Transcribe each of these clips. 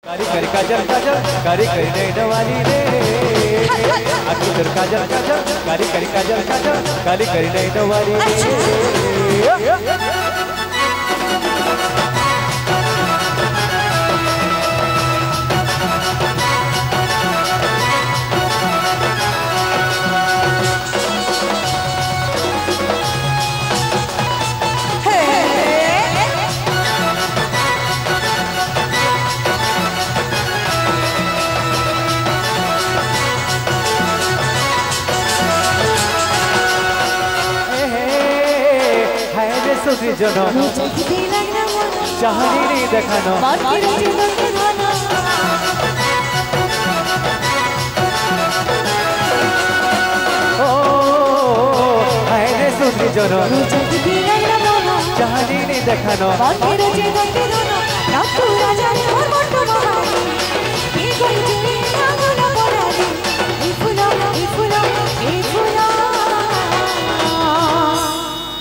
कारी कारी काजल काजल कारी कारी नैन वाली रे आखी तोर काजल काजल कारी कारी काजल काजल कारी कारी नैन वाली रे सुधी जनो चाहनी देखानो ओ हाय रे सुधी जनो चाहनी देखानो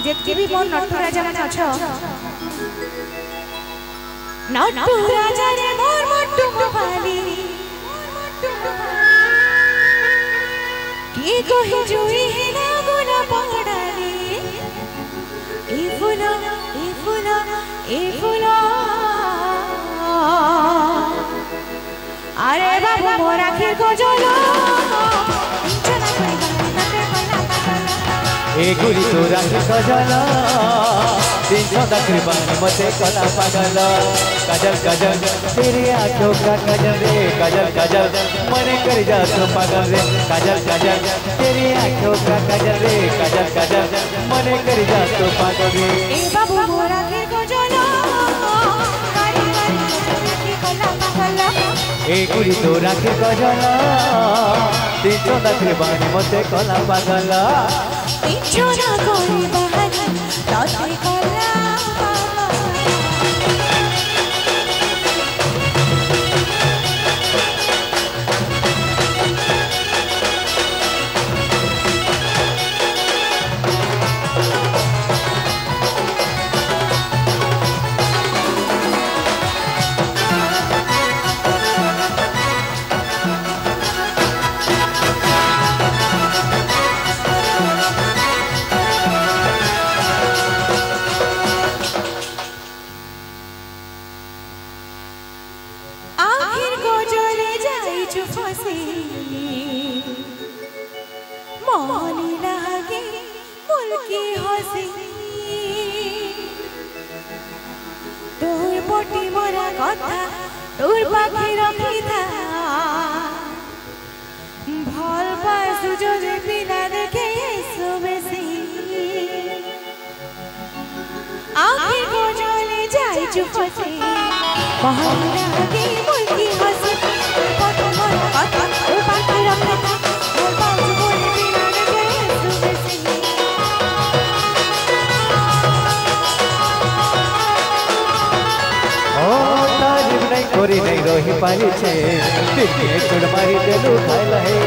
जेतके भी मोर नट्टू राजा मन अछो नट्टू राजा रे मोर मट्टू मोबाली की कहि जुई हे ना गुना पगडाली ए फुला ए फुला ए फुला अरे बाबू मोर आखिर को जोलो ए गुरी तो राखी काजल दिन सदा कृपानी मते कला पागल काजल काजल तेरी आंखों का काजल रे काजल काजल मने कर जा तो पागल रे काजल काजल तेरी आंखों का काजल रे काजल काजल मने कर जा तो पागल रे ए बाबू मोरा के काजल कारी कारी कला पागल ए गुरी तो राखी काजल दिन सदा कृपानी मते कला पागल छोरा कोई बहाना लौटे कोला तोर पाखे रखी था भल पासु जो बिना देखे सुबेसी आखिर को चले जाई चुपसे बहाना लगे मुल्की हंसी फोटो मोरा कथा तोर पाखे रखी था भल पासु जो बिना देखे सुबेसी कोरी नहीं रोही पाली छे दिखे चुड़ मारी देलू खाइला है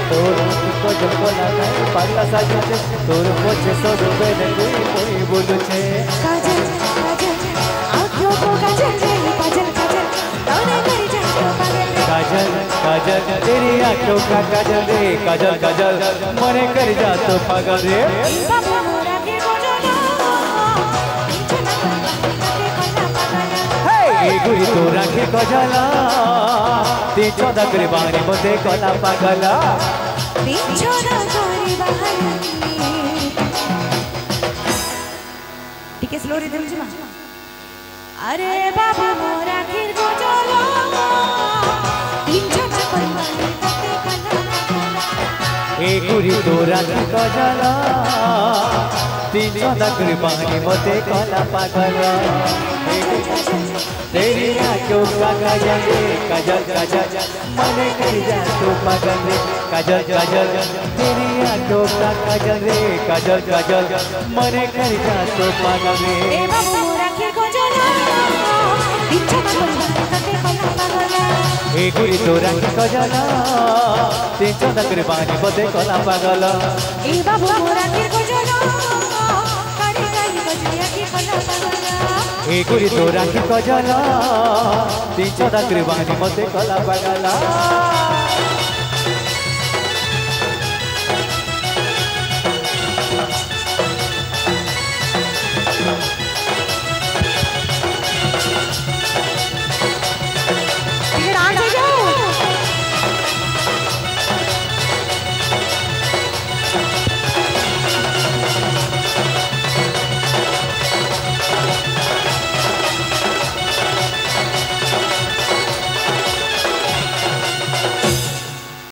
तोर को जब बोला है पागला साजू छे तोर पोछे सो डूबे ने कोई बोलू छे काजल काजल आँखों को काजल काजल काजल तोने करी जा तो पागल काजल काजल तेरी आँखों का काजल रे काजल काजल मने कर जा तो पागल रे बाबू मोरा के काजल ए गुरी तो राखी काजल ती चोदा करे बानी मते कला पागल ती चोदा करे बानी टिके स्लो रिदम जी अरे बाबू मोरा खिर को चलो तीन चोदा करे बानी मते कला ए गुरी तो राखी काजल ती चोदा करे बानी मते कला पागल तेरी आँखों का काजल रे काजल काजल मने कर जा तो पागल रे काजल काजल तेरी आँखों का काजल रे काजल काजल मने कर जा तो पागल रे ए बाबू मोरा के काजल इच्छा कर कते कला पागल ए गुरी तो राखी काजल तीन चोदा करे बानी मते कला पागल ए बाबू मोरा के काजल कारी कारी बजरिया के कला पागल ए गुरी तो राखी कजल तीन चौदा कृपानी मते कला पागला